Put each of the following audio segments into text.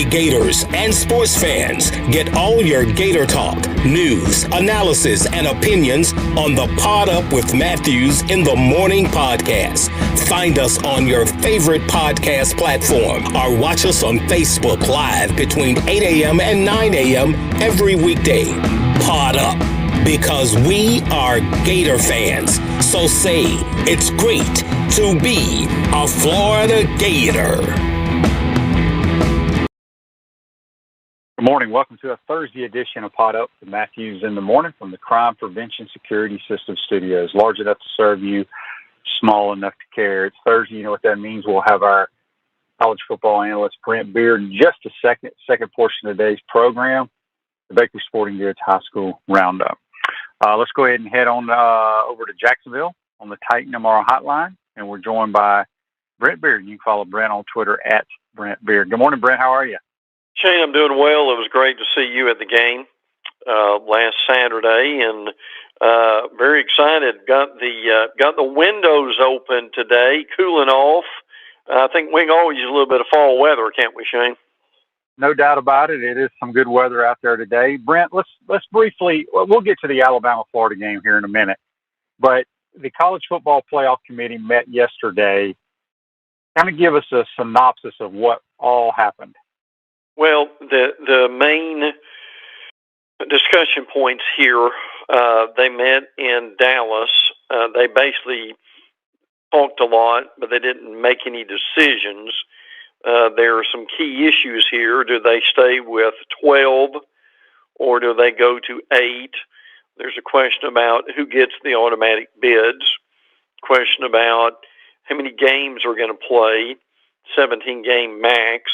Hey Gators and sports fans, get all your Gator talk, news, analysis, and opinions on the Pod Up with Matthews in the Morning podcast. Find us on your favorite podcast platform or watch us on Facebook Live between 8 a.m. and 9 a.m. every weekday. Pod Up, because we are Gator fans. So say it's great to be a Florida Gator. Good morning. Welcome to a Thursday edition of Pod Up with Matthews in the Morning from the Crime Prevention Security System Studios. Large enough to serve you, small enough to care. It's Thursday. You know what that means. We'll have our college football analyst, Brent Beaird, in just a second portion of today's program, the Baker Sporting Goods High School Roundup. Let's go ahead and head on over to Jacksonville on the Titan MR hotline, and we're joined by Brent Beaird. You can follow Brent on Twitter at Brent Beaird. Good morning, Brent. How are you? Shane, I'm doing well. It was great to see you at the game last Saturday, and very excited. Got the windows open today, cooling off. I think we can always use a little bit of fall weather, can't we, Shane? No doubt about it. It is some good weather out there today. Brent, let's briefly, we'll get to the Alabama-Florida game here in a minute, but the College Football Playoff Committee met yesterday. Kind of give us a synopsis of what all happened. Well, the main discussion points here, they met in Dallas. They basically talked a lot, but they didn't make any decisions. There are some key issues here. Do they stay with 12 or do they go to 8? There's a question about who gets the automatic bids, question about how many games are going to play, 17-game max.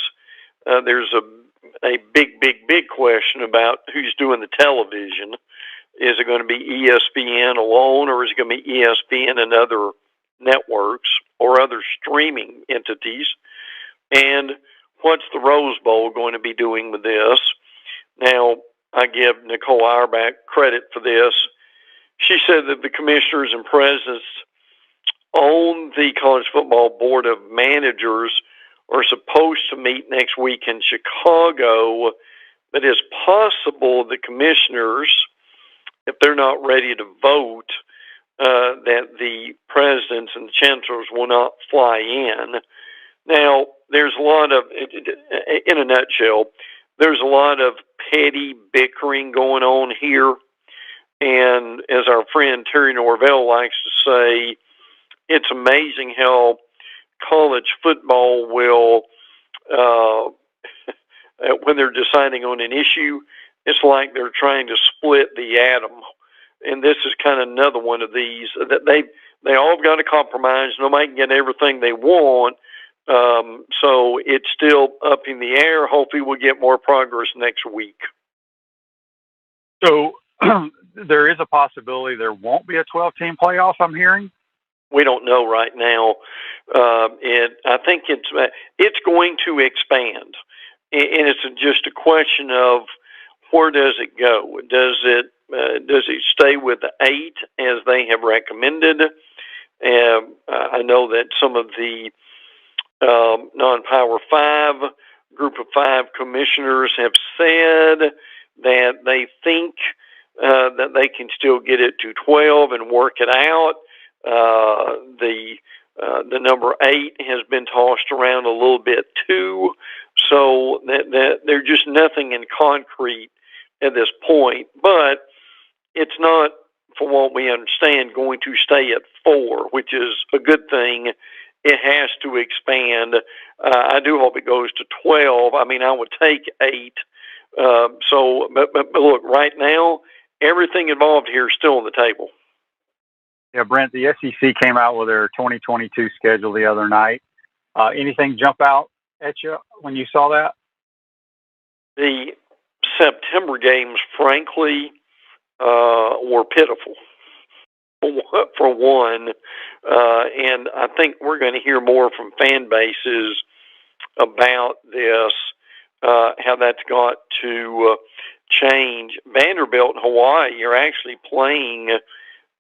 There's a big question about who's doing the television. Is it going to be ESPN alone, or is it going to be ESPN and other networks or other streaming entities? And what's the Rose Bowl going to be doing with this? Now, I give Nicole Auerbach credit for this. She said that the commissioners and presidents on the College Football Board of Managers are supposed to meet next week in Chicago, but it's possible the commissioners, if they're not ready to vote, that the presidents and chancellors will not fly in. Now, there's a lot of, in a nutshell, there's a lot of petty bickering going on here, and as our friend Terry Norvell likes to say, it's amazing how college football will, when they're deciding on an issue, it's like they're trying to split the atom. And this is kind of another one of these that they all got to compromise. Nobody can get everything they want. So it's still up in the air. Hopefully we'll get more progress next week. So there is a possibility there won't be a 12-team playoff, I'm hearing? We don't know right now. I think it's going to expand, and it's just a question of where does it go? Does it stay with the 8 as they have recommended? I know that some of the non-Power 5 group of 5 commissioners have said that they think that they can still get it to 12 and work it out. The number 8 has been tossed around a little bit too, so that there's just nothing in concrete at this point. But it's not, from what we understand, going to stay at 4, which is a good thing. It has to expand. I do hope it goes to 12. I mean, I would take 8. But look, right now, everything involved here is still on the table. Yeah, Brent, the SEC came out with their 2022 schedule the other night. Anything jump out at you when you saw that? The September games, frankly, were pitiful, for one. And I think we're going to hear more from fan bases about this, how that's got to change. Vanderbilt and Hawaii are actually playing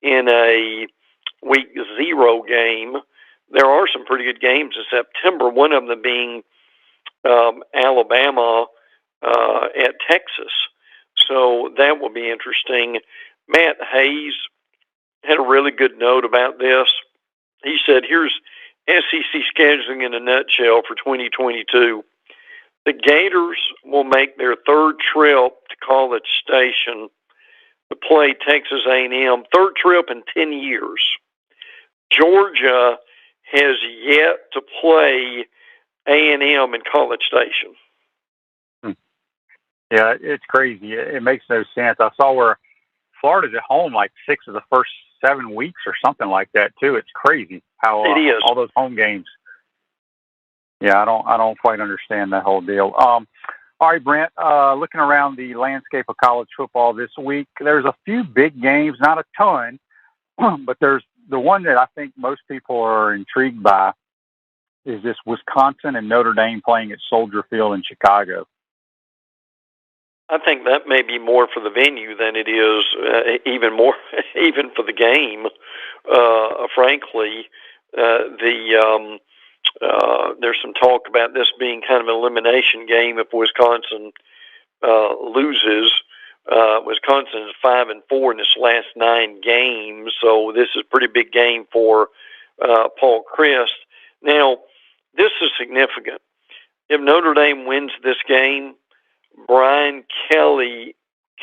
in a week 0 game. There are some pretty good games in September, one of them being Alabama at Texas. So that will be interesting. Matt Hayes had a really good note about this. He said, here's SEC scheduling in a nutshell for 2022. The Gators will make their third trip to College Station to play Texas A&M, third trip in 10 years. Georgia has yet to play A&M in College Station. Yeah, it's crazy. It makes no sense. I saw where Florida's at home like 6 of the first 7 weeks or something like that too. It's crazy how it is. All those home games. Yeah, I don't quite understand that whole deal. All right, Brent, looking around the landscape of college football this week, there's a few big games, not a ton, but there's the one that I think most people are intrigued by is this Wisconsin and Notre Dame playing at Soldier Field in Chicago. I think that may be more for the venue than it is even for the game. Frankly, there's some talk about this being kind of an elimination game if Wisconsin loses. Wisconsin is 5-4 in its last 9 games, so this is a pretty big game for Paul Chryst. Now, this is significant. If Notre Dame wins this game, Brian Kelly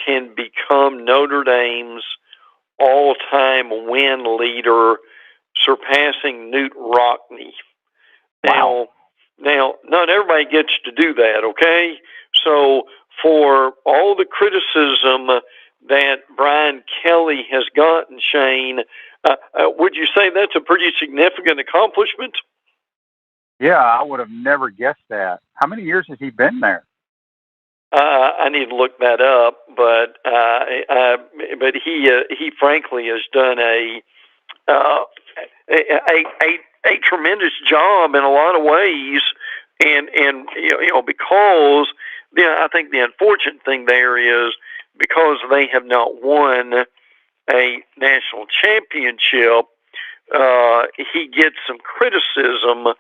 can become Notre Dame's all-time win leader, surpassing Newt Rockne. Wow. Now, not everybody gets to do that, okay? So for all the criticism that Brian Kelly has gotten, Shane, would you say that's a pretty significant accomplishment? Yeah, I would have never guessed that. How many years has he been there? I need to look that up, but he frankly has done a tremendous job in a lot of ways, and because I think the unfortunate thing there is because they have not won a national championship, he gets some criticism,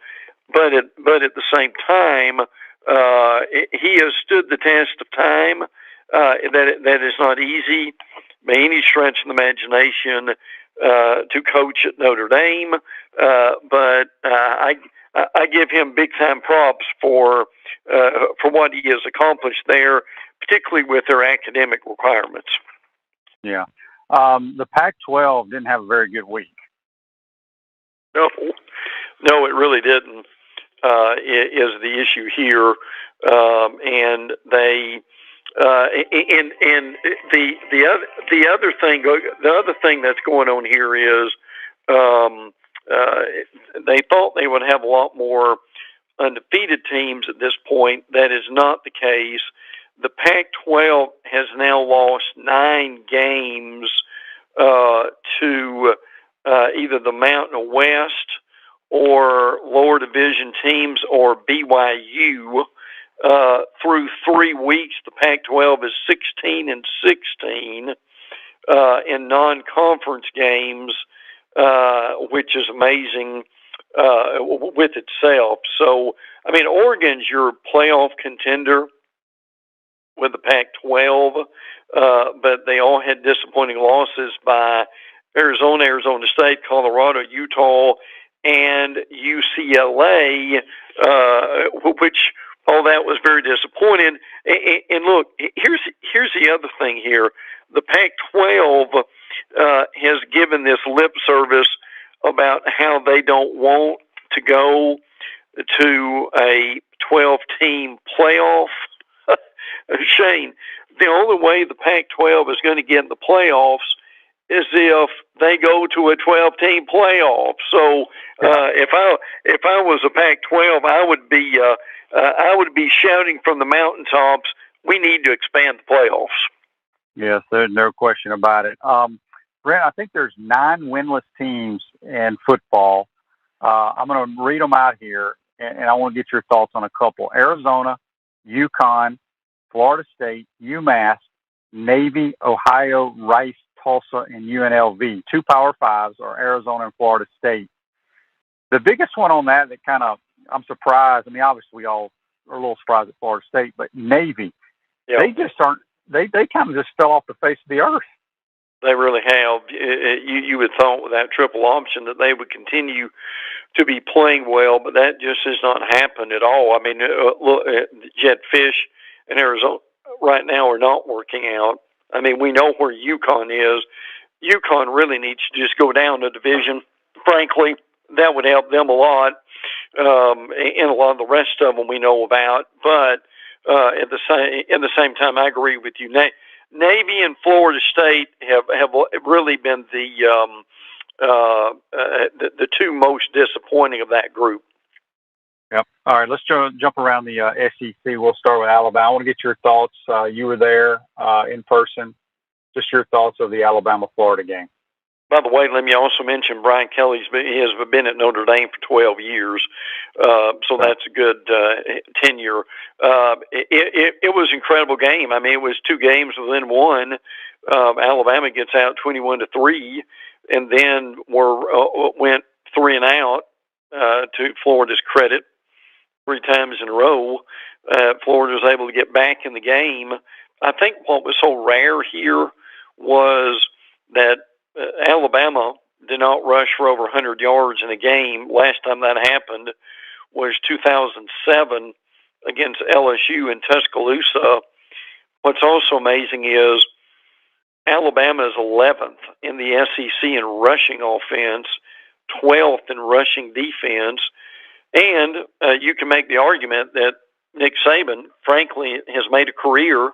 but at the same time. He has stood the test of time. That is not easy by any stretch of the imagination to coach at Notre Dame. But I give him big time props for what he has accomplished there, particularly with their academic requirements. Yeah, the Pac-12 didn't have a very good week. No, it really didn't. Is the issue here, and they and the other thing that's going on here is they thought they would have a lot more undefeated teams at this point. That is not the case. The Pac-12 has now lost 9 games to either the Mountain West or lower division teams or BYU. Through 3 weeks, the Pac-12 is 16-16 in non-conference games, which is amazing with itself. So, I mean, Oregon's your playoff contender with the Pac-12, but they all had disappointing losses by Arizona State, Colorado, Utah, and UCLA, which all that was very disappointing. And look, here's the other thing here. The Pac-12 has given this lip service about how they don't want to go to a 12-team playoff. Shane, the only way the Pac-12 is going to get in the playoffs is if they go to a 12-team playoff. So if I was a Pac-12, I would be shouting from the mountaintops, we need to expand the playoffs. Yes, there's no question about it. Brent, I think there's 9 winless teams in football. I'm going to read them out here, and I want to get your thoughts on a couple. Arizona, UConn, Florida State, UMass, Navy, Ohio, Rice, Tulsa, and UNLV. 2 Power Fives are Arizona and Florida State. The biggest one on that kind of, I'm surprised. I mean, obviously we all a little surprised at Florida State, but Navy, Yep. they just aren't. They kind of just fell off the face of the earth. They really have. You would thought with that triple option that they would continue to be playing well, but that just has not happened at all. I mean, look, Jet Fish and Arizona right now are not working out. I mean, we know where UConn is. UConn really needs to just go down a division. Frankly, that would help them a lot, and a lot of the rest of them we know about. But in the same time, I agree with you. Navy and Florida State have really been the two most disappointing of that group. Yep. All right, let's jump around the SEC. We'll start with Alabama. I want to get your thoughts. You were there in person. Just your thoughts of the Alabama-Florida game. By the way, let me also mention Brian Kelly's has been at Notre Dame for 12 years, so that's a good tenure. It was an incredible game. I mean, it was two games within one. Alabama gets out 21-3, and then went 3 and out. To Florida's credit, 3 times in a row, Florida was able to get back in the game. I think what was so rare here was that Alabama did not rush for over 100 yards in a game. Last time that happened was 2007 against LSU in Tuscaloosa. What's also amazing is Alabama is 11th in the SEC in rushing offense, 12th in rushing defense, and you can make the argument that Nick Saban, frankly, has made a career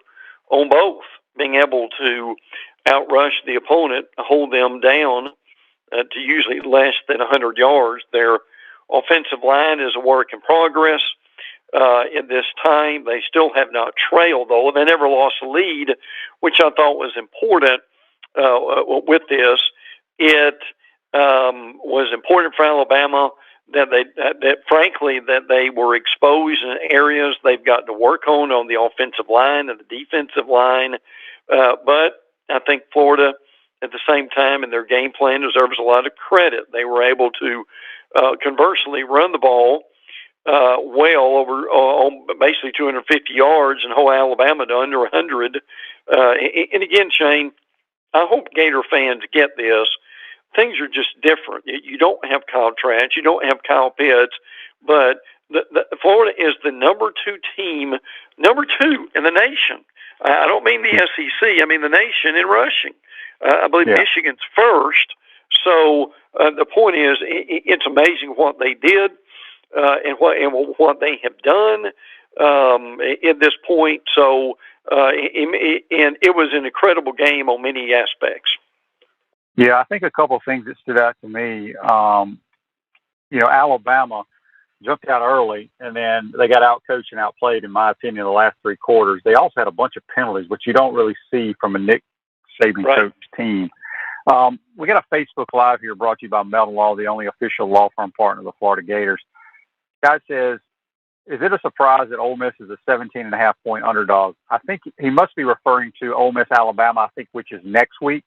on both, being able to outrush the opponent, hold them down to usually less than 100 yards. Their offensive line is a work in progress. In this time, they still have not trailed, though. They never lost a lead, which I thought was important with this. It was important for Alabama that frankly they were exposed in areas they've got to work on the offensive line and the defensive line. But I think Florida, at the same time, in their game plan, deserves a lot of credit. They were able to, conversely, run the ball well over on basically 250 yards and hold Alabama to under 100. And again, Shane, I hope Gator fans get this. Things are just different. You don't have Kyle Trask, you don't have Kyle Pitts, but Florida is the number 2 team, number 2 in the nation. I don't mean the SEC, I mean the nation in rushing. I believe Michigan's first. So the point is, it's amazing what they did and what they have done at this point. So, and it was an incredible game on many aspects. Yeah, I think a couple of things that stood out to me. Alabama jumped out early, and then they got out-coached and outplayed, in my opinion, the last 3 quarters. They also had a bunch of penalties, which you don't really see from a Nick Saban-coached team. We got a Facebook Live here brought to you by Melton Law, the only official law firm partner of the Florida Gators. Guy says, is it a surprise that Ole Miss is a 17.5-point underdog? I think he must be referring to Ole Miss, Alabama, I think, which is next week.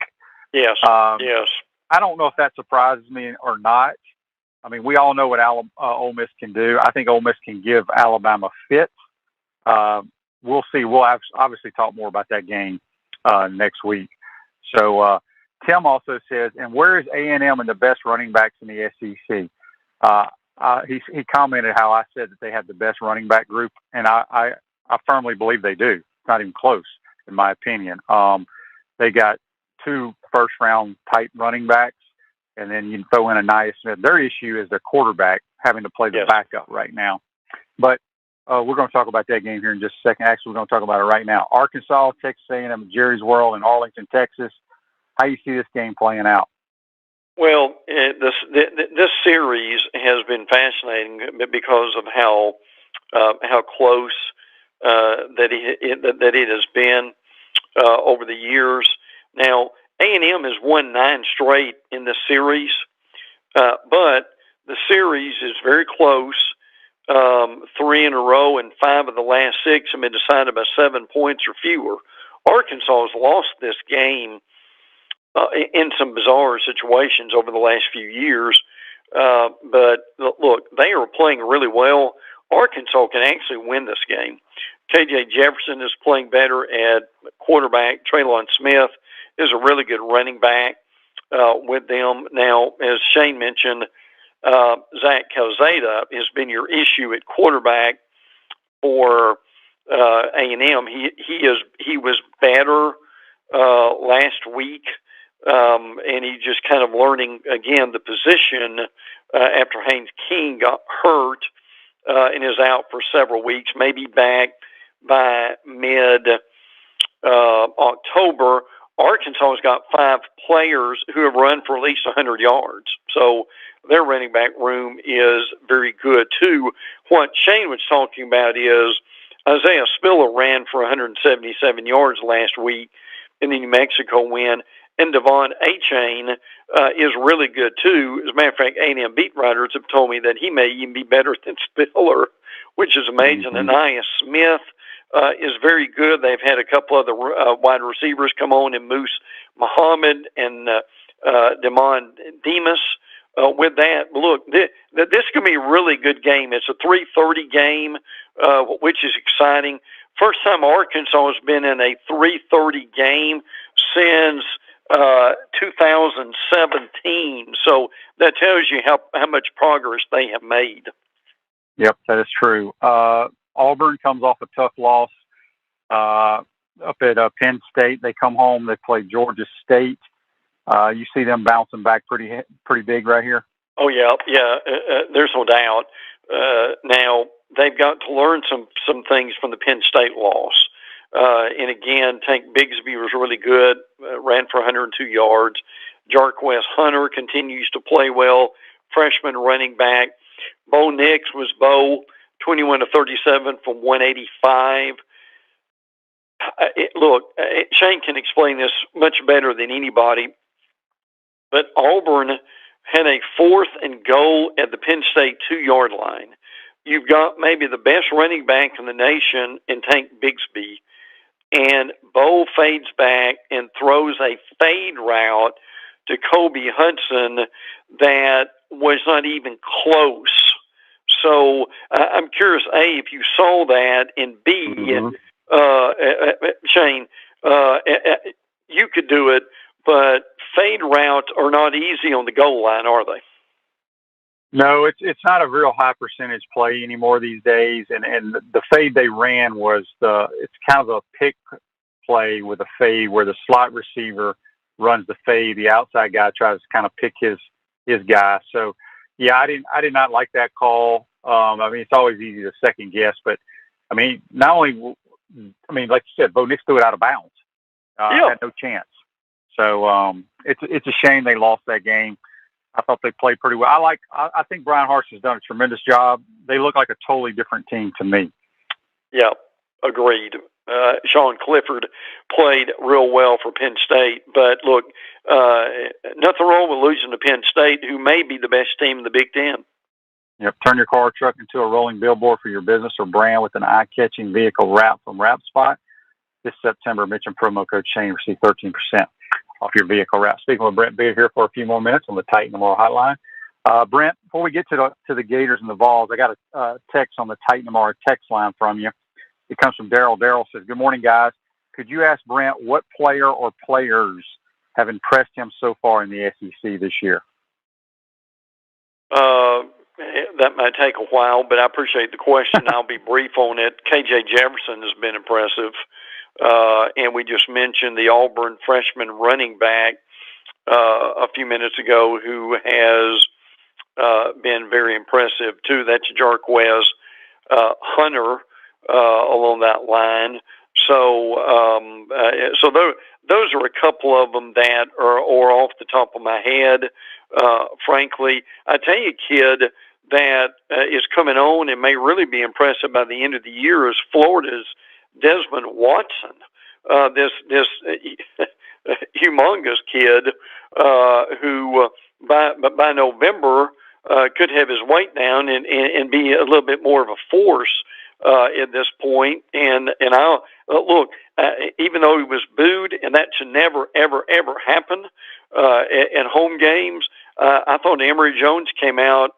Yes, yes. I don't know if that surprises me or not. I mean, we all know what Ole Miss can do. I think Ole Miss can give Alabama fits. We'll see. We'll obviously talk more about that game next week. So Tim also says, and where is A&M and the best running backs in the SEC? He commented how I said that they have the best running back group, and I firmly believe they do. It's not even close, in my opinion. They got 2 first-round type running backs, and then you throw in Anaya Smith. Their issue is their quarterback having to play the backup right now. But we're going to talk about that game here in just a second. Actually, we're going to talk about it right now. Arkansas, Texas A&M, Jerry's World in Arlington, Texas. How you see this game playing out? Well, this series has been fascinating because of how close that it has been over the years. Now, A&M has won 9 straight in the series, but the series is very close. 3 in a row, and 5 of the last 6 have been decided by 7 points or fewer. Arkansas has lost this game in some bizarre situations over the last few years. But look, they are playing really well. Arkansas can actually win this game. KJ Jefferson is playing better at quarterback. Traylon Smith is a really good running back with them. Now, as Shane mentioned, Zach Calzada has been your issue at quarterback for A&M. He was better last week, and he's just kind of learning again the position after Haynes King got hurt and is out for several weeks. Maybe back by mid October. Arkansas has got 5 players who have run for at least 100 yards. So their running back room is very good, too. What Shane was talking about is Isaiah Spiller ran for 177 yards last week in the New Mexico win, and Devon Achane is really good, too. As a matter of fact, A&M beat writers have told me that he may even be better than Spiller, which is amazing. Mm-hmm. Anaya Smith is very good. They've had a couple other wide receivers come on, and Moose Muhammad and Damon Demas. With that, look, this could be a really good game. It's a 3:30 game, which is exciting. First time Arkansas has been in a 3:30 game since 2017. So that tells you how much progress they have made. Yep, that is true. Auburn comes off a tough loss up at Penn State. They come home. They play Georgia State. You see them bouncing back pretty big right here. Oh yeah. There's no doubt. Now they've got to learn some things from the Penn State loss. And again, Tank Bigsby was really good. Ran for 102 yards. Jarquez Hunter continues to play well. Freshman running back. Bo Nix was 21 to 37 from 185. Look, Shane can explain this much better than anybody. But Auburn had a 4th and goal at the Penn State 2-yard line. You've got maybe the best running back in the nation in Tank Bigsby, and Bo fades back and throws a fade route to Kobe Hudson that was not even close. So I'm curious, A, if you saw that, and B, Shane, you could do it, but fade routes are not easy on the goal line, are they? No, it's not a real high percentage play anymore these days. And the fade they ran it's kind of a pick play with a fade where the slot receiver runs the fade. The outside guy tries to kind of pick his guy. So yeah, I did not like that call. It's always easy to second guess, but like you said, Bo Nix threw it out of bounds. Had no chance. So it's a shame they lost that game. I thought they played pretty well. I think Brian Harsh has done a tremendous job. They look like a totally different team to me. Yeah, agreed. Sean Clifford played real well for Penn State, but look, nothing wrong with losing to Penn State, who may be the best team in the Big Ten. Yep. Turn your car or truck into a rolling billboard for your business or brand with an eye-catching vehicle wrap from Wrap Spot. This September, mention promo code Shane, receive 13% off your vehicle wrap. Speaking with Brent Beaird here for a few more minutes on the Titan Tomorrow Hotline. Brent, before we get to the Gators and the Vols, I got a text on the Titan Tomorrow text line from you. It comes from Daryl. Daryl says, "Good morning, guys. Could you ask Brent what player or players have impressed him so far in the SEC this year?" That might take a while, but I appreciate the question. I'll be brief on it. KJ Jefferson has been impressive. And we just mentioned the Auburn freshman running back a few minutes ago who has been very impressive, too. That's Jarquez Hunter along that line. So those are a couple of them that are off the top of my head. Frankly, I tell you, kid, that is coming on and may really be impressive by the end of the year is Florida's Desmond Watson. This humongous kid who by November could have his weight down and be a little bit more of a force at this point. And I'll look, even though he was booed, and that should never, ever, ever happen at home games. I thought Emory Jones came out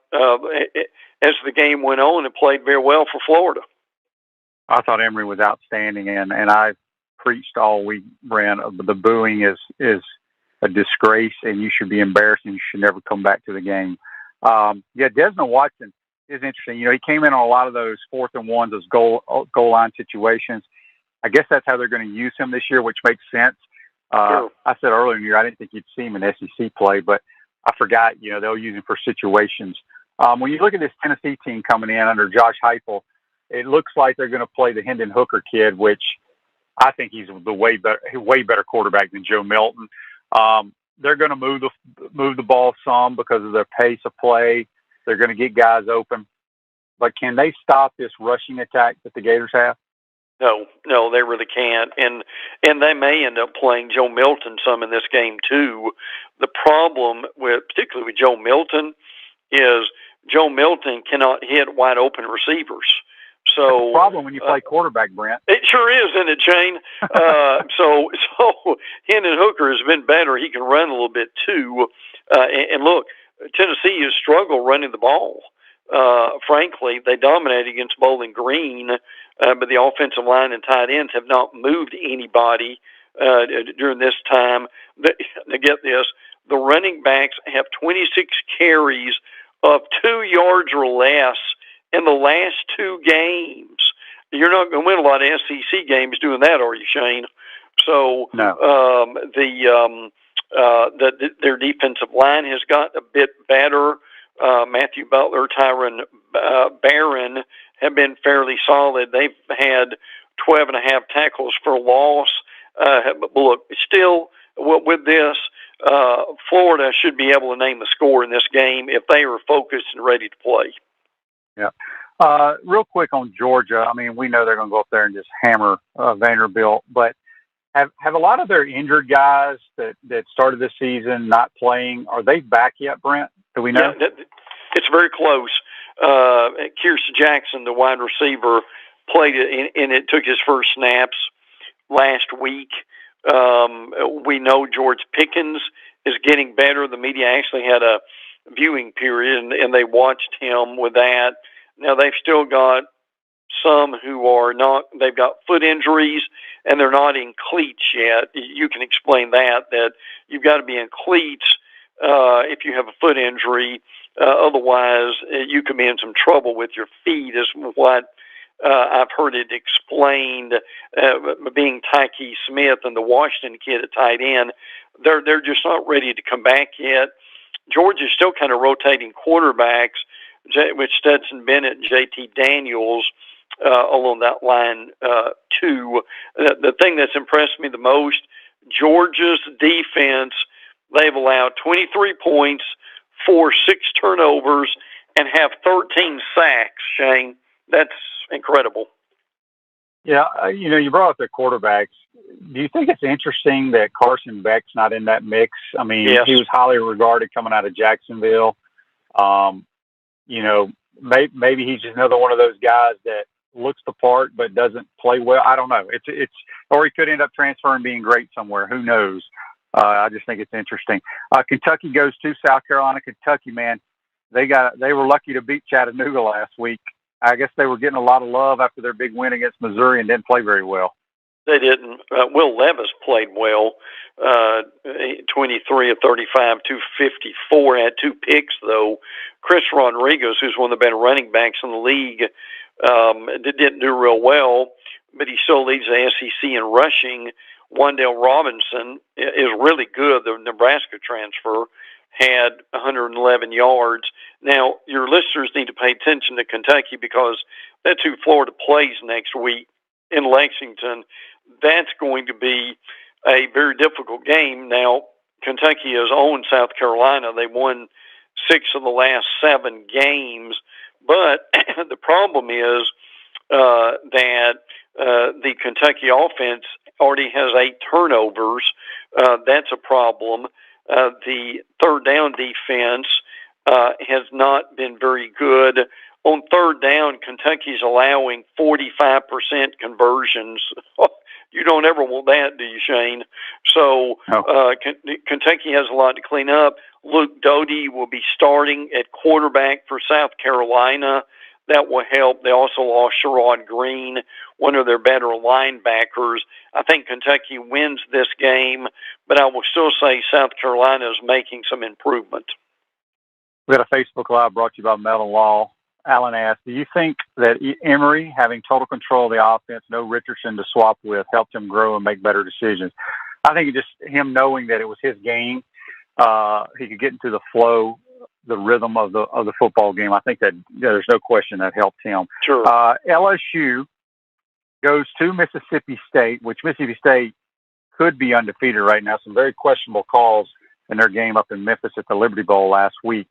as the game went on and played very well for Florida. I thought Emory was outstanding, and I preached all week, Brent. The booing is a disgrace, and you should be embarrassed, and you should never come back to the game. Desmond Watson is interesting. He came in on a lot of those 4th and 1s, those goal line situations. I guess that's how they're going to use him this year, which makes sense. Sure. I said earlier in the year I didn't think you'd see him in SEC play, but I forgot, they'll use him for situations. When you look at this Tennessee team coming in under Josh Heupel, it looks like they're going to play the Hendon Hooker kid, which I think he's the way better quarterback than Joe Milton. They're going to move the ball some because of their pace of play. They're going to get guys open. But can they stop this rushing attack that the Gators have? No, they really can't. And they may end up playing Joe Milton some in this game too. The problem particularly with Joe Milton is Joe Milton cannot hit wide open receivers. So that's the problem when you play quarterback, Brent. It sure is, isn't it, Shane? So Hendon Hooker has been better. He can run a little bit too. And look, Tennessee has struggled running the ball. Frankly, they dominated against Bowling Green, but the offensive line and tight ends have not moved anybody during this time. Now get this, the running backs have 26 carries of 2 yards or less in the last 2 games. You're not going to win a lot of SEC games doing that, are you, Shane? So no. Their defensive line has gotten a bit better. Matthew Butler, Tyron Barron have been fairly solid. They've had 12.5 tackles for loss. But look, still with this, Florida should be able to name the score in this game if they are focused and ready to play. Yeah. Real quick on Georgia. I mean, we know they're going to go up there and just hammer Vanderbilt, but have a lot of their injured guys that started this season not playing, are they back yet, Brent? Do we know? Yeah, it's very close. Kirsten Jackson, the wide receiver, played it, and it took his first snaps last week. We know George Pickens is getting better. The media actually had a viewing period, and they watched him with that. Now, they've still got some who are not, they've got foot injuries, and they're not in cleats yet. You can explain that you've got to be in cleats if you have a foot injury. Otherwise, you can be in some trouble with your feet, is what I've heard it explained. Being Tyke Smith and the Washington kid at tight end, they're just not ready to come back yet. Georgia's still kind of rotating quarterbacks, with Stetson Bennett and J.T. Daniels along that line too. The thing that's impressed me the most, Georgia's defense, they've allowed 23 points, forced 6 turnovers, and have 13 sacks, Shane. That's incredible. Yeah, you brought up their quarterbacks. Do you think it's interesting that Carson Beck's not in that mix? I mean, yes. He was highly regarded coming out of Jacksonville. Maybe he's just another one of those guys that looks the part but doesn't play well. I don't know. Or he could end up transferring, being great somewhere. Who knows? I just think it's interesting. Kentucky goes to South Carolina. Kentucky, man, they were lucky to beat Chattanooga last week. I guess they were getting a lot of love after their big win against Missouri and didn't play very well. They didn't. Will Levis played well, 23 of 35, 254, had 2 picks, though. Chris Rodriguez, who's one of the better running backs in the league, didn't do real well, but he still leads the SEC in rushing. Wandale Robinson is really good. The Nebraska transfer had 111 yards. Now, your listeners need to pay attention to Kentucky because that's who Florida plays next week in Lexington. That's going to be a very difficult game. Now, Kentucky has owned South Carolina. They won 6 of the last 7 games. But the problem is that the Kentucky offense already has 8 turnovers. That's a problem. The third down defense has not been very good. On third down, Kentucky's allowing 45% conversions. You don't ever want that, do you, Shane? So Kentucky has a lot to clean up. Luke Doty will be starting at quarterback for South Carolina. That will help. They also lost Sherrod Green, one of their better linebackers. I think Kentucky wins this game, but I will still say South Carolina is making some improvement. We got a Facebook Live brought to you by Melon Law. Alan asked, do you think that Emory, having total control of the offense, no Richardson to swap with, helped him grow and make better decisions? I think just him knowing that it was his game, he could get into the flow, the rhythm of the football game. I think that there's no question that helped him. Sure. LSU goes to Mississippi State, which Mississippi State could be undefeated right now. Some very questionable calls in their game up in Memphis at the Liberty Bowl last week.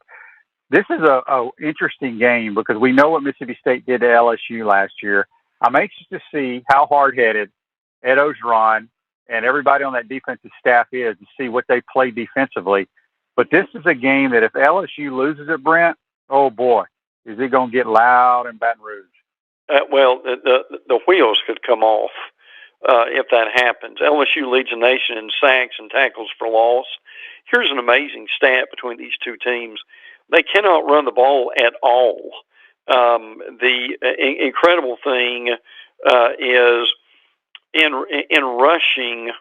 This is a interesting game because we know what Mississippi State did to LSU last year. I'm anxious to see how hard-headed Ed Ogeron and everybody on that defensive staff is to see what they play defensively. But this is a game that if LSU loses it, Brent, oh boy, is it going to get loud in Baton Rouge? Well, the wheels could come off if that happens. LSU leads the nation in sacks and tackles for loss. Here's an amazing stat between these two teams. They cannot run the ball at all. The incredible thing is in rushing,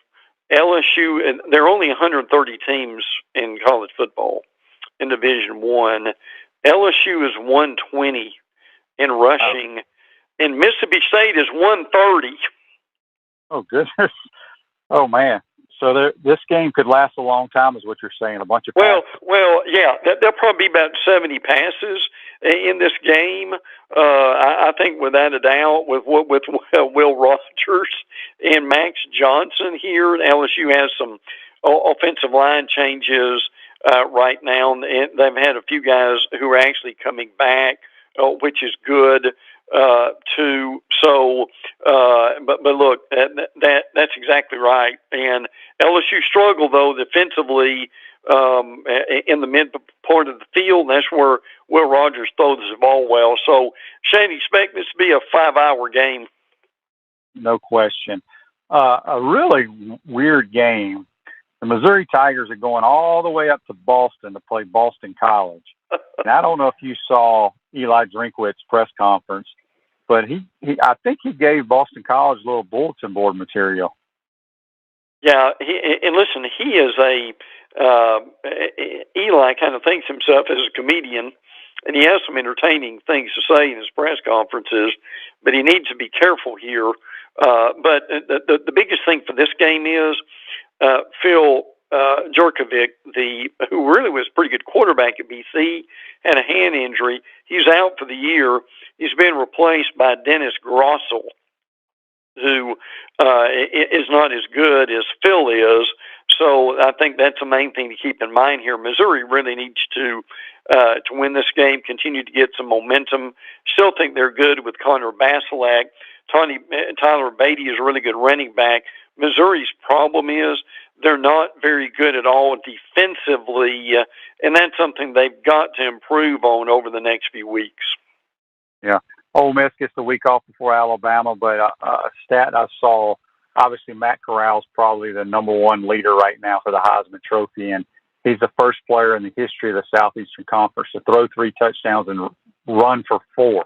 LSU, there are only 130 teams in college football in Division I. LSU is 120 in rushing, and Mississippi State is 130. Oh, goodness. Oh, man. So this game could last a long time, is what you're saying. A bunch of passes. Well, yeah. There'll probably be about 70 passes in this game. I think, without a doubt, with Will Rogers and Max Johnson here, LSU has some offensive line changes right now, and they've had a few guys who are actually coming back, which is good. Too. So, but look, that's exactly right. And LSU struggled though defensively in the mid part of the field. And that's where Will Rogers throws the ball well. So, Shane, expect this to be a 5-hour game. No question. A really weird game. The Missouri Tigers are going all the way up to Boston to play Boston College. And I don't know if you saw Eli Drinkwitz's press conference, but I think he gave Boston College a little bulletin board material. Yeah, and listen, he is Eli kind of thinks himself as a comedian, and he has some entertaining things to say in his press conferences, but he needs to be careful here. But the biggest thing for this game is Phil Jurkovec, who really was a pretty good quarterback at BC, had a hand injury. He's out for the year. He's been replaced by Dennis Grossel, who is not as good as Phil is. So I think that's the main thing to keep in mind here. Missouri really needs to win this game, continue to get some momentum. Still think they're good with Connor Basilak. Tyler Beatty is a really good running back. Missouri's problem is they're not very good at all defensively, and that's something they've got to improve on over the next few weeks. Yeah. Ole Miss gets the week off before Alabama, but a stat I saw, obviously Matt Corral's probably the number one leader right now for the Heisman Trophy, and he's the first player in the history of the Southeastern Conference to throw 3 touchdowns and run for 4.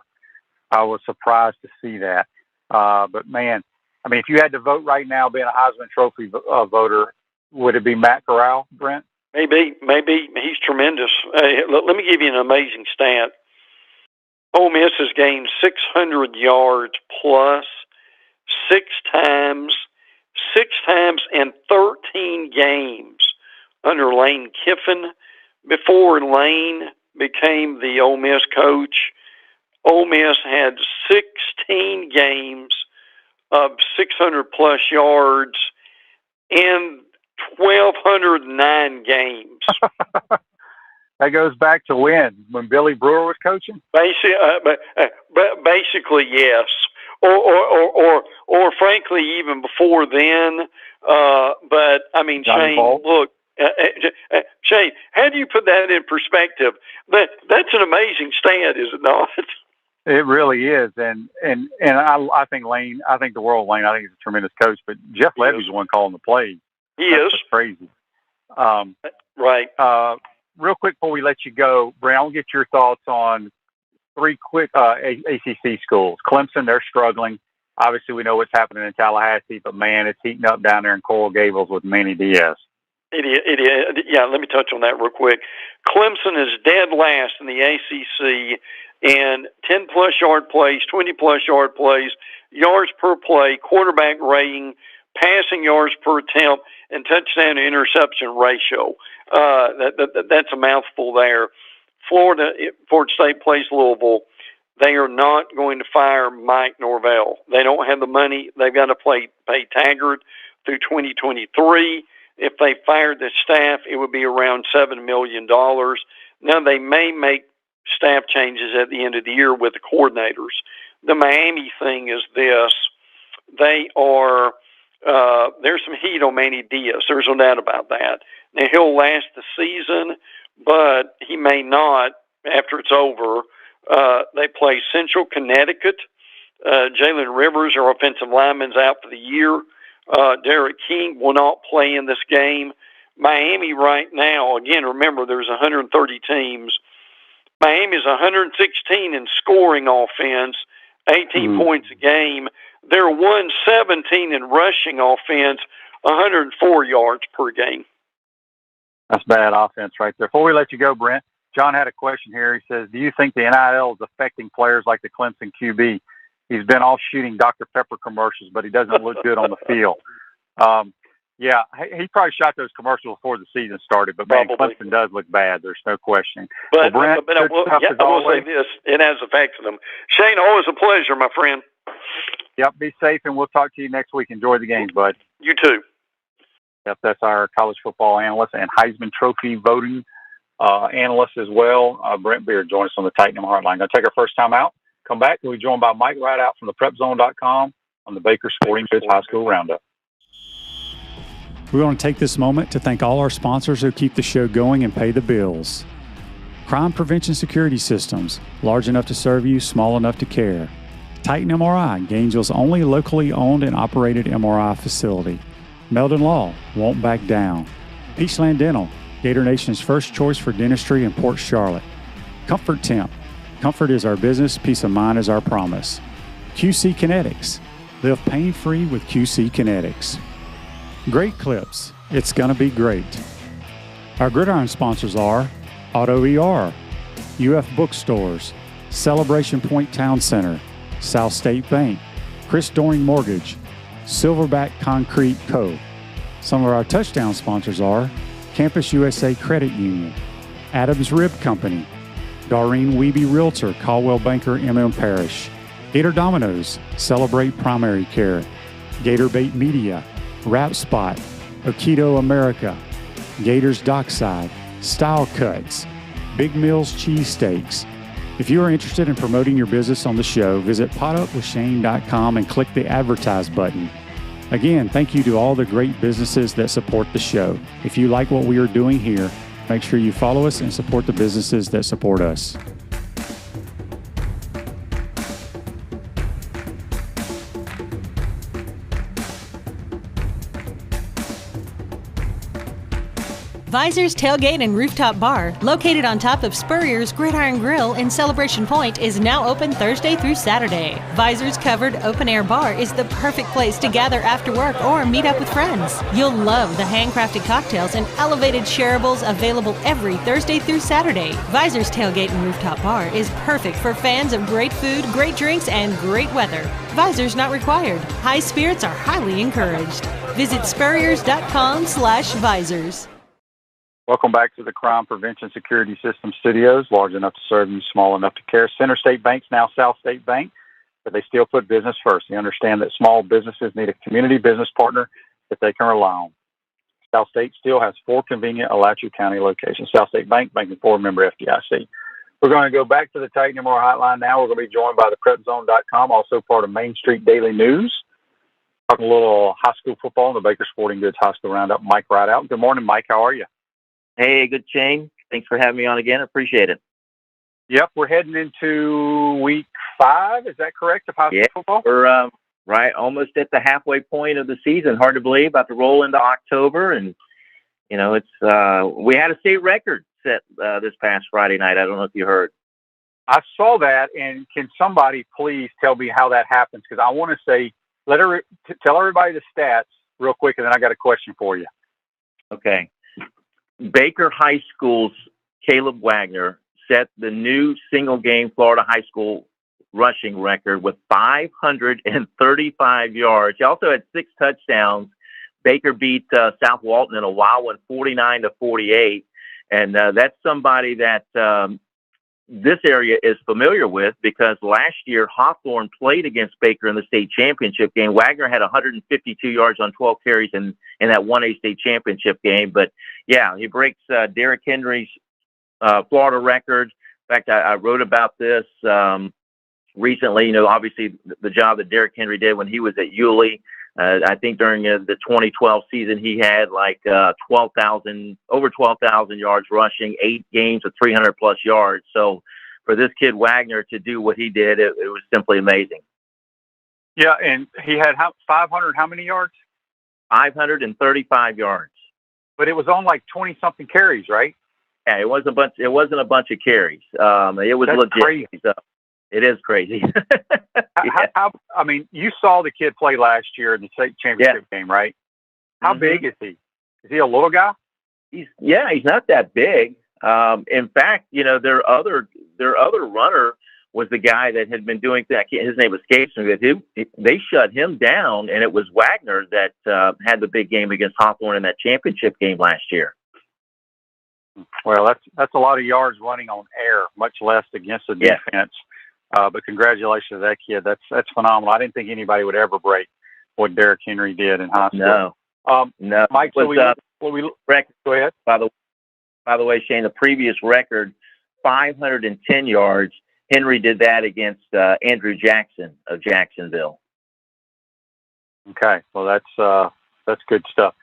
I was surprised to see that. But, man, I mean, if you had to vote right now being a Heisman Trophy voter, would it be Matt Corral, Brent? Maybe. He's tremendous. Let me give you an amazing stat. Ole Miss has gained 600 yards plus 6 times in 13 games under Lane Kiffin. Before Lane became the Ole Miss coach, Ole Miss had 16 games of 600-plus yards in 1,209 games. That goes back to when Billy Brewer was coaching? Basically, yes. Or frankly, even before then. But, I mean, Shane, look, Shane, how do you put that in perspective? That's an amazing stat, is it not? It really is, and I think Lane. I think the world Lane. I think he's a tremendous coach. But Jeff Levy's the one calling the plays. That's crazy. Right. Real quick before we let you go, Brent, I'll get your thoughts on three quick ACC schools. Clemson, they're struggling. Obviously, we know what's happening in Tallahassee, but man, it's heating up down there in Coral Gables with Manny Diaz. It is. Yeah, let me touch on that real quick. Clemson is dead last in the ACC in 10-plus yard plays, 20-plus yard plays, yards per play, quarterback rating, passing yards per attempt, and touchdown to interception ratio. That's a mouthful there. Florida State plays Louisville. They are not going to fire Mike Norvell. They don't have the money. They've got to pay Taggart through 2023. If they fired the staff, it would be around $7 million. Now, they may make staff changes at the end of the year with the coordinators. The Miami thing is this. They are there's some heat on Manny Diaz. There's no doubt about that. Now, he'll last the season, but he may not after it's over. They play Central Connecticut. Jalen Rivers, our offensive lineman's out for the year. Derek King will not play in this game. Miami right now, again, remember there's 130 teams. Miami is 116 in scoring offense, 18 points a game. They're 117 in rushing offense, 104 yards per game. That's bad offense right there. Before we let you go, Brent, John had a question here. He says, do you think the NIL is affecting players like the Clemson QB? He's been off shooting Dr. Pepper commercials, but he doesn't look good on the field. Yeah, he probably shot those commercials before the season started, but man, Clemson does look bad. There's no question. But, well, Brent, I will say this. It has affected them. Shane, always a pleasure, my friend. Yep, be safe, and we'll talk to you next week. Enjoy the games, bud. You too. Yep, that's our college football analyst and Heisman Trophy voting analyst as well. Brent Beaird joined us on the Titan Hotline. Going to take our first time out. Come back. We'll be joined by Mike Ridaught from the PrepZone.com on the Baker Sporting Goods High School Roundup. We want to take this moment to thank all our sponsors who keep the show going and pay the bills. Crime Prevention Security Systems, large enough to serve you, small enough to care. Titan MRI, Gainesville's only locally owned and operated MRI facility. Meldon Law, won't back down. Peachland Dental, Gator Nation's first choice for dentistry in Port Charlotte. Comfort Temp, comfort is our business, peace of mind is our promise. QC Kinetics, live pain-free with QC Kinetics. Great Clips, it's gonna be great. Our Gridiron sponsors are Auto ER, UF Bookstores, Celebration Point Town Center, South State Bank, Chris Doring Mortgage, Silverback Concrete Co. Some of our touchdown sponsors are Campus USA Credit Union, Adams Rib Company, Doreen Wiebe Realtor, Caldwell Banker, MM Parish, Gator Dominoes, Celebrate Primary Care, Gator Bait Media, Wrap Spot, Okido America, Gators Dockside, Style Cuts, Big Mills Cheesesteaks. If you are interested in promoting your business on the show, visit potupwithshane.com and click the Advertise button. Again, thank you to all the great businesses that support the show. If you like what we are doing here, make sure you follow us and support the businesses that support us. Visor's Tailgate and Rooftop Bar, located on top of Spurrier's Gridiron Grill in Celebration Point, is now open Thursday through Saturday. Visor's covered open-air bar is the perfect place to gather after work or meet up with friends. You'll love the handcrafted cocktails and elevated shareables available every Thursday through Saturday. Visor's Tailgate and Rooftop Bar is perfect for fans of great food, great drinks, and great weather. Visors not required. High spirits are highly encouraged. Visit spurriers.com/visors. Welcome back to the Crime Prevention Security System Studios, large enough to serve you, small enough to care. Center State Bank's now South State Bank, but they still put business first. They understand that small businesses need a community business partner that they can rely on. South State still has 4 convenient Alachua County locations. South State Bank, banking for member FDIC. We're going to go back to the Titan MR hotline now. We're going to be joined by the PrepZone.com, also part of Main Street Daily News. Talking a little high school football in the Baker Sporting Goods High School Roundup. Mike Ridaught. Good morning, Mike. How are you? Hey, good, Shane. Thanks for having me on again. Appreciate it. Yep, we're heading into week 5. Is that correct, of high school football? We're right almost at the halfway point of the season. Hard to believe, about to roll into October. And, it's we had a state record set this past Friday night. I don't know if you heard. I saw that, and can somebody please tell me how that happens? Because I want to say, tell everybody the stats real quick, and then I got a question for you. Okay. Baker High School's Caleb Wagner set the new single-game Florida high school rushing record with 535 yards. He also had 6 touchdowns. Baker beat South Walton in a wild one, 49-48. And that's somebody that this area is familiar with, because last year Hawthorne played against Baker in the state championship game. Wagner had 152 yards on 12 carries in that 1A state championship game. But, yeah, he breaks Derrick Henry's Florida record. In fact, I wrote about this recently. Obviously the job that Derrick Henry did when he was at Yulee. I think during the 2012 season, he had like over 12,000 yards rushing, 8 games with 300+ yards. So for this kid Wagner to do what he did, it was simply amazing. Yeah, and he had 500, how many yards? 535 yards. But it was on like 20-something carries, right? Yeah, it wasn't a bunch of carries. It was That's legit. Crazy. So it is crazy. Yeah. I mean, you saw the kid play last year in the state championship game, right? How big is he? Is he a little guy? He's not that big. In fact, their other runner was the guy that had been doing that. His name escapes me. They shut him down, and it was Wagner that had the big game against Hawthorne in that championship game last year. Well, that's a lot of yards running on air, much less against the defense. But congratulations to that kid. That's phenomenal. I didn't think anybody would ever break what Derrick Henry did in high school. No. Mike, go ahead. By the way, Shane, the previous record, 510 yards. Henry did that against Andrew Jackson of Jacksonville. Okay, well that's good stuff.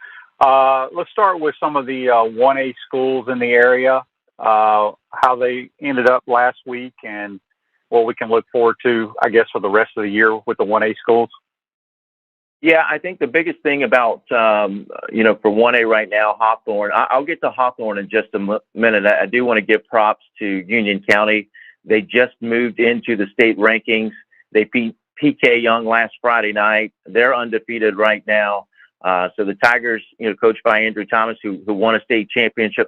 Let's start with some of the 1A schools in the area, how they ended up last week, and what we can look forward to, I guess, for the rest of the year with the 1A schools. Yeah, I think the biggest thing about, for 1A right now, Hawthorne, I'll get to Hawthorne in just a minute. I do want to give props to Union County. They just moved into the state rankings. They beat PK Young last Friday night. They're undefeated right now. So the Tigers, coached by Andrew Thomas, who won a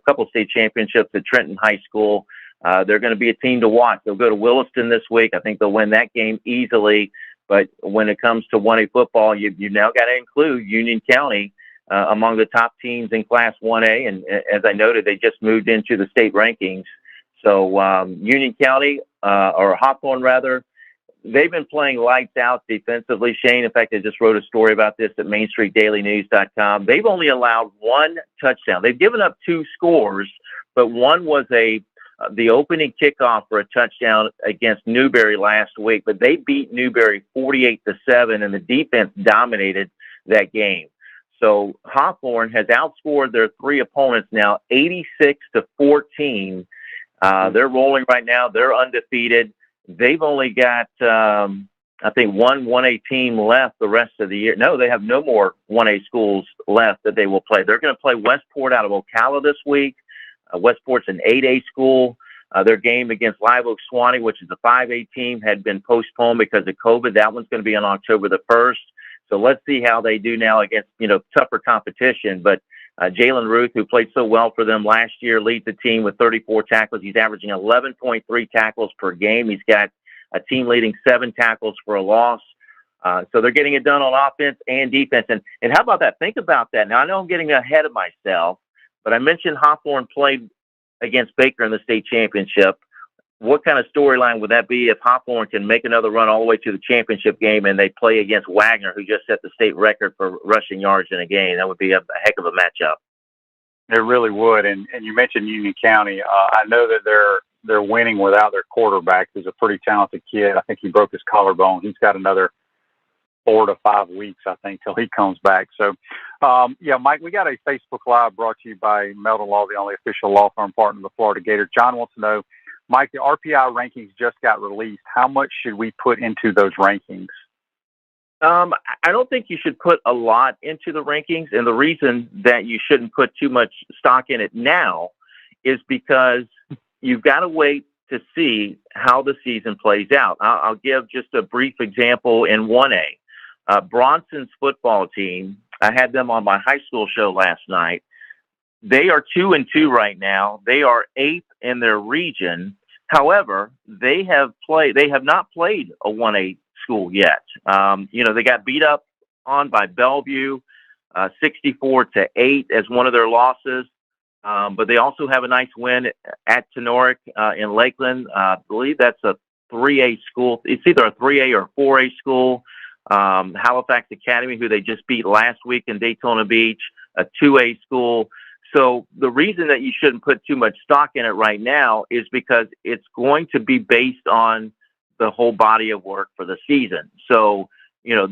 couple state championships at Trenton High School. They're going to be a team to watch. They'll go to Williston this week. I think they'll win that game easily. But when it comes to 1A football, you now got to include Union County among the top teams in Class 1A. And as I noted, they just moved into the state rankings. So Union County, or Hawthorne rather, they've been playing lights out defensively, Shane. In fact, I just wrote a story about this at MainStreetDailyNews.com. They've only allowed 1 touchdown. They've given up 2 scores, but one was the opening kickoff for a touchdown against Newberry last week. But they beat Newberry 48-7, and the defense dominated that game. So Hawthorne has outscored their 3 opponents now 86-14. They're rolling right now. They're undefeated. They've only got, I think, one 1A team left the rest of the year. No, they have no more 1A schools left that they will play. They're going to play Westport out of Ocala this week. Westport's an 8A school. Their game against Live Oak Suwannee, which is a 5A team, had been postponed because of COVID. That one's going to be on October the 1st. So let's see how they do now against, tougher competition. But Jalen Ruth, who played so well for them last year, leads the team with 34 tackles. He's averaging 11.3 tackles per game. He's got a team-leading 7 tackles for a loss. So they're getting it done on offense and defense. And how about that? Think about that. Now, I know I'm getting ahead of myself, but I mentioned Hawthorne played against Baker in the state championship. What kind of storyline would that be if Hawthorne can make another run all the way to the championship game and they play against Wagner, who just set the state record for rushing yards in a game? That would be a heck of a matchup. It really would. And you mentioned Union County. I know that they're winning without their quarterback, who's a pretty talented kid. I think he broke his collarbone. He's got another 4 to 5 weeks, I think, till he comes back. So, Mike, we got a Facebook Live brought to you by Meldon Law, the only official law firm partner of the Florida Gators. John wants to know, Mike, the RPI rankings just got released. How much should we put into those rankings? I don't think you should put a lot into the rankings, and the reason that you shouldn't put too much stock in it now is because you've got to wait to see how the season plays out. I'll give just a brief example in 1A. Bronson's football team, I had them on my high school show last night. They are 2-2 right now. They are 8th in their region. However, they have not played a 1A school yet. They got beat up on by Bellevue, 64-8 as one of their losses. But they also have a nice win at Tenoric in Lakeland. I believe that's a 3A school. It's either a 3A or 4A school. Halifax Academy, who they just beat last week in Daytona Beach, a 2A school. So the reason that you shouldn't put too much stock in it right now is because it's going to be based on the whole body of work for the season. So,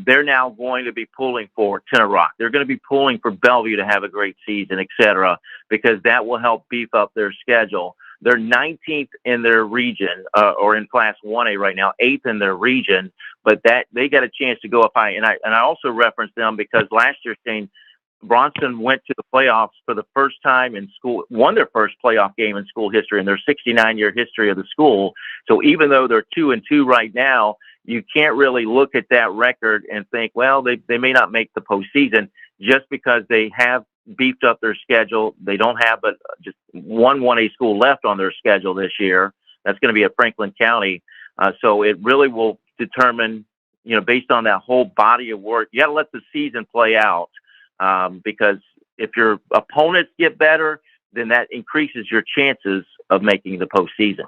they're now going to be pulling for Tenoric. They're going to be pulling for Bellevue to have a great season, et cetera, because that will help beef up their schedule. They're 19th in their region, or in Class 1A right now, 8th in their region, but that they got a chance to go up high. And I also referenced them because last year, Shane, Bronson went to the playoffs for the first time in school, won their first playoff game in school history in their 69-year history of the school. So even though they're 2-2 right now, you can't really look at that record and think, well, they may not make the postseason just because they have beefed up their schedule. They don't have but just one 1A school left on their schedule this year. That's going to be at Franklin County. So it really will determine, based on that whole body of work. You got to let the season play out. Because if your opponents get better, then that increases your chances of making the postseason.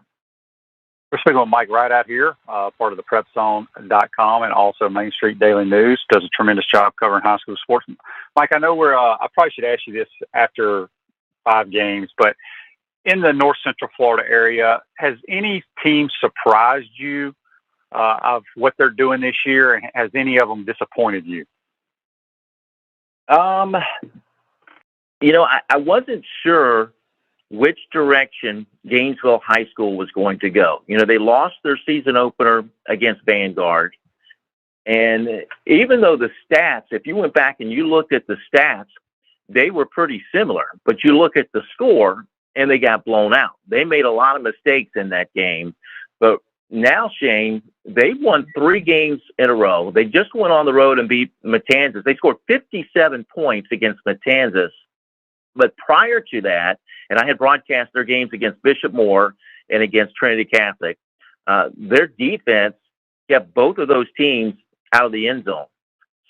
We're speaking with Mike Ridaught here, part of the PrepZone.com and also Main Street Daily News. Does a tremendous job covering high school sports. Mike, I know I probably should ask you this after 5 games, but in the North Central Florida area, has any team surprised you of what they're doing this year, and has any of them disappointed you? I wasn't sure which direction Gainesville High School was going to go. They lost their season opener against Vanguard. And even though the stats, if you went back and you looked at the stats, they were pretty similar. But you look at the score, and they got blown out. They made a lot of mistakes in that game. But now, Shane, they won 3 games in a row. They just went on the road and beat Matanzas. They scored 57 points against Matanzas. But prior to that, and I had broadcast their games against Bishop Moore and against Trinity Catholic, their defense kept both of those teams out of the end zone.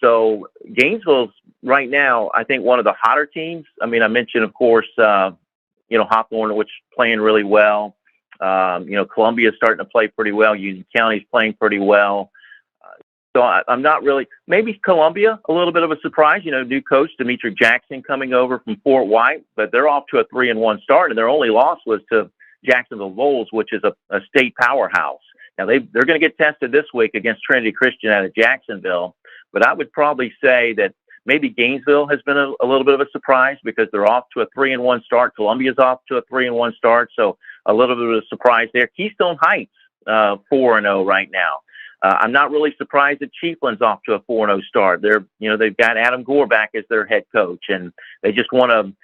So Gainesville's right now, I think, one of the hotter teams. I mean, I mentioned, of course, Hawthorne, which playing really well. Columbia's starting to play pretty well. Union County's playing pretty well. So I'm not really, maybe Columbia, a little bit of a surprise. New coach Demetri Jackson coming over from Fort White, but they're off to a 3-1 start, and their only loss was to Jacksonville Vols, which is a state powerhouse. Now they're going to get tested this week against Trinity Christian out of Jacksonville, but I would probably say that maybe Gainesville has been a little bit of a surprise because they're off to a 3-1 start. Columbia's off to a 3-1 start, so a little bit of a surprise there. Keystone Heights 4-0 right now. I'm not really surprised that Chiefland's off to a 4-0 start. They've got Adam Gore back as their head coach, and they just won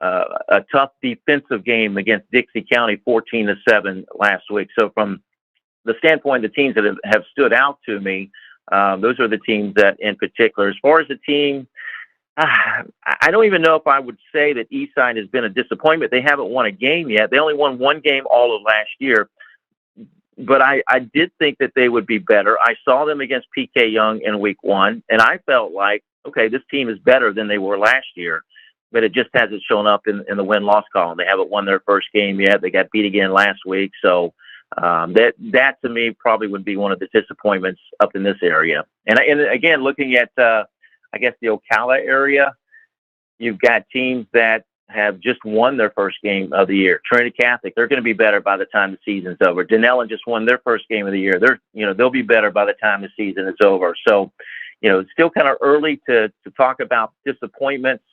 a tough defensive game against Dixie County, 14-7 last week. So from the standpoint of the teams that have stood out to me, those are the teams that, in particular, as far as the team, I don't even know if I would say that Eastside has been a disappointment. They haven't won a game yet. They only won 1 game all of last year. But I did think that they would be better. I saw them against PK Young in week 1, and I felt like, okay, this team is better than they were last year, but it just hasn't shown up in the win-loss column. They haven't won their first game yet. They got beat again last week. So that to me probably would be one of the disappointments up in this area. And again, looking at, I guess, the Ocala area, you've got teams that have just won their first game of the year. Trinity Catholic, they're going to be better by the time the season's over. Denellen just won their first game of the year. They'll be better by the time the season is over. So, it's still kind of early to talk about disappointments,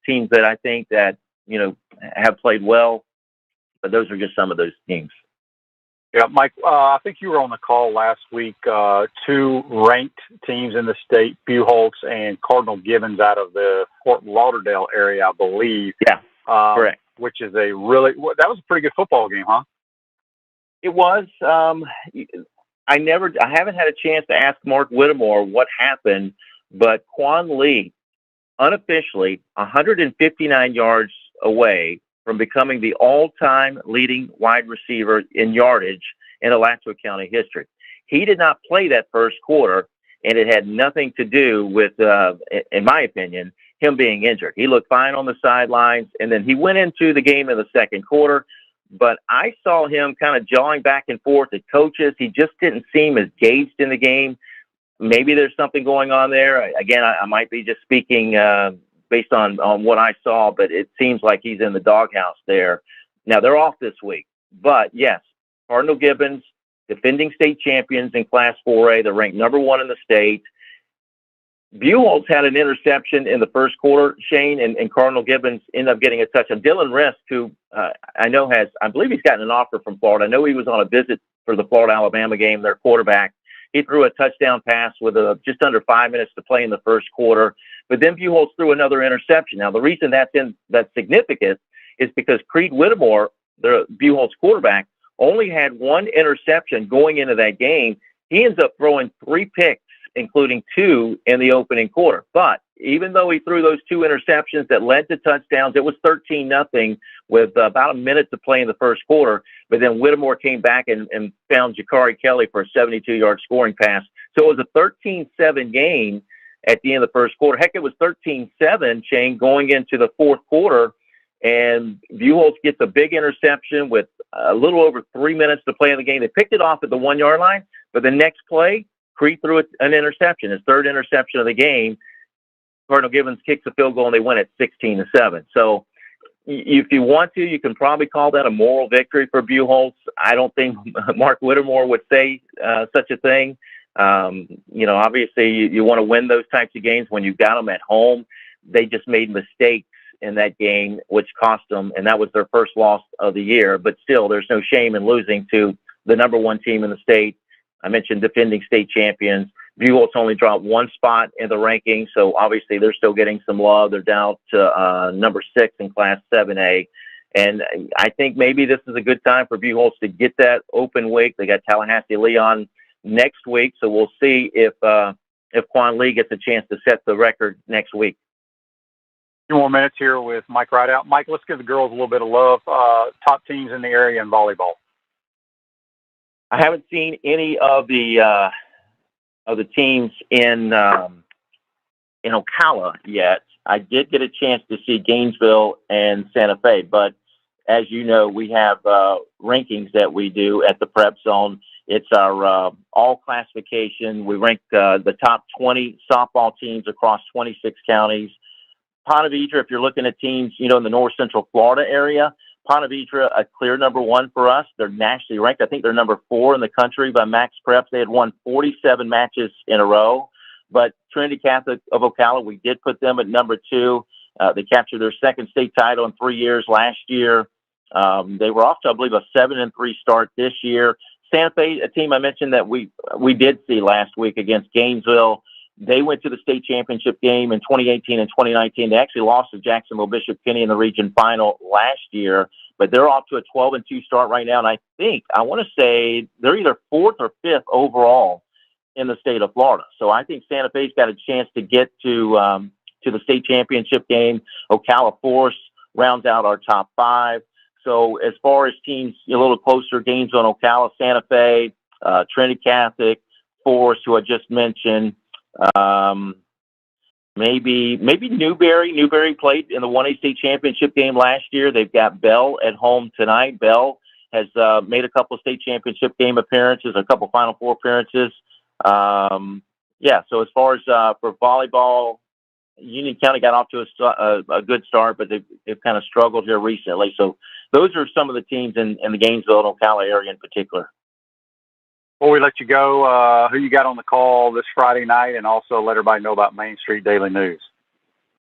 teams that I think that, have played well, but those are just some of those teams. Yeah, Mike, I think you were on the call last week. Two ranked teams in the state, Buchholz and Cardinal Gibbons out of the Fort Lauderdale area, I believe. Yeah, correct. Which is that was a pretty good football game, huh? It was. I haven't had a chance to ask Mark Whittemore what happened, but Quan Lee, unofficially 159 yards away from becoming the all-time leading wide receiver in yardage in Alachua County history. He did not play that first quarter, and it had nothing to do with, in my opinion, him being injured. He looked fine on the sidelines, and then he went into the game in the second quarter, but I saw him kind of jawing back and forth at coaches. He just didn't seem as engaged in the game. Maybe there's something going on there. Again, I might be just speaking based on what I saw, but it seems like he's in the doghouse there. Now, they're off this week. But, yes, Cardinal Gibbons, defending state champions in Class 4A. They're ranked number 1 in the state. Buchholz had an interception in the first quarter, Shane, and Cardinal Gibbons ended up getting a touchdown. Dylan Rest, who I believe he's gotten an offer from Florida. I know he was on a visit for the Florida-Alabama game, their quarterback. He threw a touchdown pass with just under 5 minutes to play in the first quarter. But then Buchholz threw another interception. Now, the reason that's significant is because Creed Whittemore, the Buchholz quarterback, only had one interception going into that game. He ends up throwing 3 picks, including 2 in the opening quarter. But even though he threw those 2 interceptions that led to touchdowns, it was 13-0 with about a minute to play in the first quarter. But then Whittemore came back and found Jakari Kelly for a 72-yard scoring pass. So it was a 13-7 game at the end of the first quarter. Heck, it was 13-7, Shane, going into the fourth quarter. And Buchholz gets a big interception with a little over 3 minutes to play in the game. They picked it off at the 1-yard line, but the next play, Creed threw an interception, his third interception of the game. Cardinal Gibbons kicks a field goal, and they win at 16-7. So if you want to, you can probably call that a moral victory for Buchholz. I don't think Mark Whittemore would say such a thing. Obviously, you want to win those types of games when you've got them at home. They just made mistakes in that game, which cost them, and that was their first loss of the year. But still, there's no shame in losing to the number 1 team in the state. I mentioned defending state champions. Buchholz only dropped 1 spot in the rankings, so obviously they're still getting some love. They're down to number 6 in Class 7A. And I think maybe this is a good time for Buchholz to get that open week. They got Tallahassee Leon next week, so we'll see if Quan Lee gets a chance to set the record next week. A few more minutes here with Mike Ridaught. Mike, let's give the girls a little bit of love. Top teams in the area in volleyball. I haven't seen any of the teams in Ocala yet. I did get a chance to see Gainesville and Santa Fe, but as you know, we have rankings that we do at the Prep Zone. It's our all classification. We rank the top 20 softball teams across 26 counties. Ponte Vedra, if you're looking at teams, in the north central Florida area, Ponte Vedra, a clear number 1 for us. They're nationally ranked. I think they're number 4 in the country by Max Preps. They had won 47 matches in a row. But Trinity Catholic of Ocala, we did put them at number 2. They captured their second state title in 3 years last year. They were off to, I believe, a 7-3 start this year. Santa Fe, a team I mentioned that we did see last week against Gainesville. They went to the state championship game in 2018 and 2019. They actually lost to Jacksonville Bishop Kenny in the region final last year, but they're off to a 12-2 start right now. And I want to say they're either 4th or 5th overall in the state of Florida. So I think Santa Fe's got a chance to get to the state championship game. Ocala Force rounds out our top 5. So as far as teams a little closer, Gainesville and Ocala, Santa Fe, Trinity Catholic, Force, who I just mentioned, maybe Newberry. Newberry played in the 1A state championship game last year. They've got Bell at home tonight. Bell has made a couple of state championship game appearances, a couple Final Four appearances. So as far as for volleyball, Union County got off to a good start, but they've kind of struggled here recently. So those are some of the teams in the Gainesville and Ocala area in particular. Before we let you go, who you got on the call this Friday night, and also let everybody know about Main Street Daily News.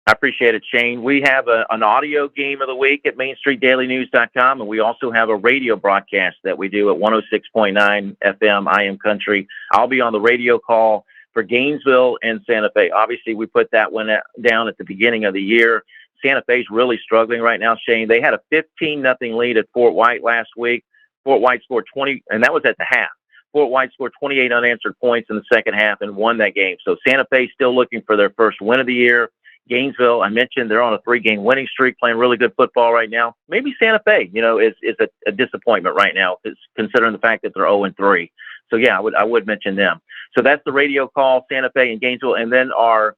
I appreciate it, Shane. We have an audio game of the week at MainStreetDailyNews.com, and we also have a radio broadcast that we do at 106.9 FM IM Country. I'll be on the radio call for Gainesville and Santa Fe. Obviously, we put that one down at the beginning of the year. Santa Fe's really struggling right now, Shane. They had a 15-0 lead at Fort White last week. Fort White scored 20, and that was at the half. Fort White scored 28 unanswered points in the second half and won that game. So Santa Fe still looking for their first win of the year. Gainesville, I mentioned, they're on a 3-game winning streak, playing really good football right now. Maybe Santa Fe, is a disappointment right now, considering the fact that they're 0-3. So yeah, I would mention them. So that's the radio call, Santa Fe and Gainesville, and then our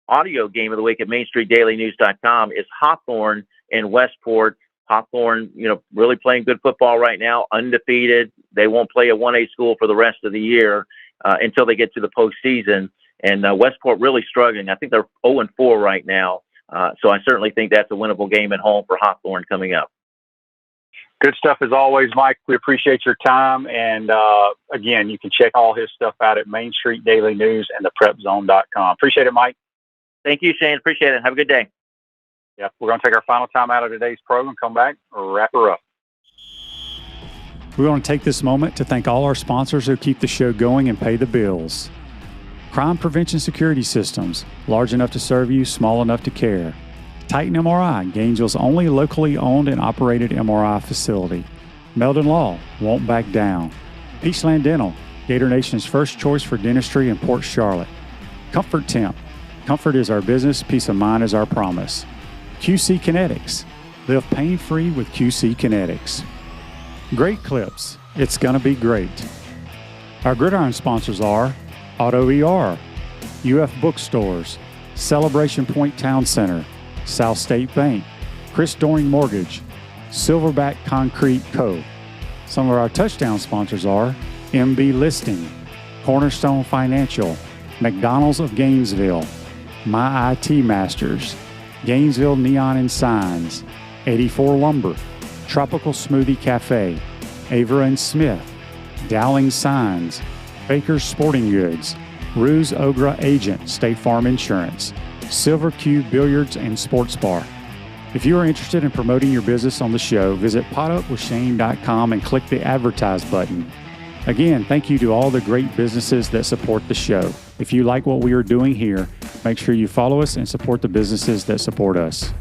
audio game of the week at MainStreetDailyNews.com is Hawthorne and Westport. Hawthorne, really playing good football right now, undefeated. They won't play a 1A school for the rest of the year until they get to the postseason. And Westport really struggling. I think they're 0-4 right now. So I certainly think that's a winnable game at home for Hawthorne coming up. Good stuff as always, Mike. We appreciate your time. And again, you can check all his stuff out at Main Street Daily News and theprepzone.com. Appreciate it, Mike. Thank you, Shane. Appreciate it. Have a good day. Yeah, we're going to take our final time out of today's program, come back, wrap her up. We want to take this moment to thank all our sponsors who keep the show going and pay the bills. Crime Prevention Security Systems, large enough to serve you, small enough to care. Titan MRI, Gainesville's only locally owned and operated MRI facility. Meldon Law, won't back down. Peachland Dental, Gator Nation's first choice for dentistry in Port Charlotte. Comfort Temp, comfort is our business, peace of mind is our promise. QC Kinetics, live pain-free with QC Kinetics. Great Clips, it's gonna be great. Our Gridiron sponsors are Auto ER, UF Bookstores, Celebration Point Town Center, South State Bank, Chris Doring Mortgage, Silverback Concrete Co. Some of our touchdown sponsors are MB Listing, Cornerstone Financial, McDonald's of Gainesville, My IT Masters, Gainesville Neon and Signs, 84 Lumber, Tropical Smoothie Cafe, Avera and Smith, Dowling Signs, Baker's Sporting Goods, Ruse Ogra Agent, State Farm Insurance, Silver Cube Billiards and Sports Bar. If you are interested in promoting your business on the show, visit potupwithshane.com and click the advertise button. Again, thank you to all the great businesses that support the show. If you like what we are doing here, make sure you follow us and support the businesses that support us.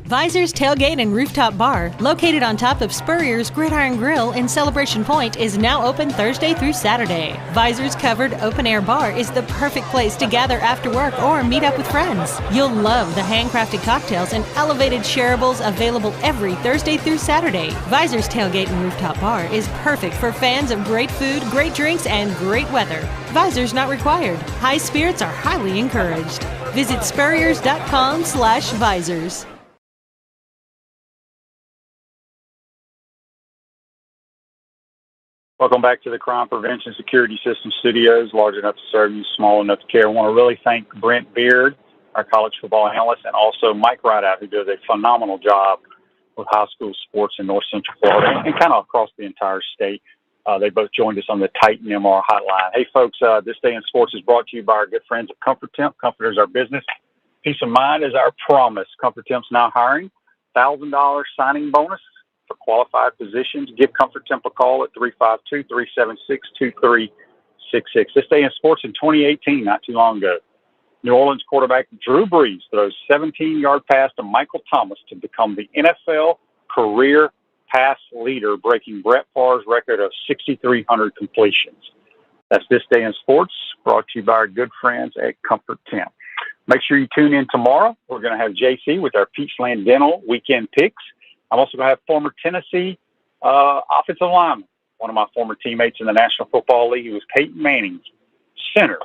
Visor's Tailgate and Rooftop Bar, located on top of Spurrier's Gridiron Grill in Celebration Point, is now open Thursday through Saturday. Visor's covered open-air bar is the perfect place to gather after work or meet up with friends. You'll love the handcrafted cocktails and elevated shareables available every Thursday through Saturday. Visor's Tailgate and Rooftop Bar is perfect for fans of great food, great drinks, and great weather. Visors not required. High spirits are highly encouraged. Visit spurriers.com/visors. Welcome back to the Crime Prevention Security System Studios, large enough to serve you, small enough to care. I want to really thank Brent Beaird, our college football analyst, and also Mike Ridaught, who does a phenomenal job with high school sports in North Central Florida and kind of across the entire state. They both joined us on the Titan MR hotline. Hey, folks, this day in sports is brought to you by our good friends at Comfort Temp. Comfort is our business. Peace of mind is our promise. Comfort Temp's now hiring. $1,000 signing bonus for qualified positions. Give Comfort Temp a call at 352-376-2366. This day in sports in 2018, not too long ago, New Orleans quarterback Drew Brees throws 17-yard pass to Michael Thomas to become the NFL career pass leader, breaking Brett Favre's record of 6,300 completions. That's this day in sports, brought to you by our good friends at Comfort Temp. Make sure you tune in tomorrow. We're going to have JC with our Peachland Dental weekend picks. I'm also going to have former Tennessee offensive lineman, one of my former teammates in the National Football League, who was Peyton Manning's center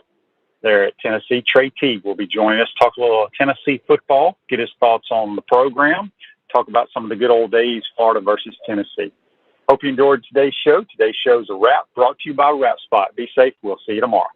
there at Tennessee. Trey Teague will be joining us, talk a little Tennessee football, get his thoughts on the program, talk about some of the good old days, Florida versus Tennessee. Hope you enjoyed today's show. Today's show is a wrap, brought to you by Wrap Spot. Be safe. We'll see you tomorrow.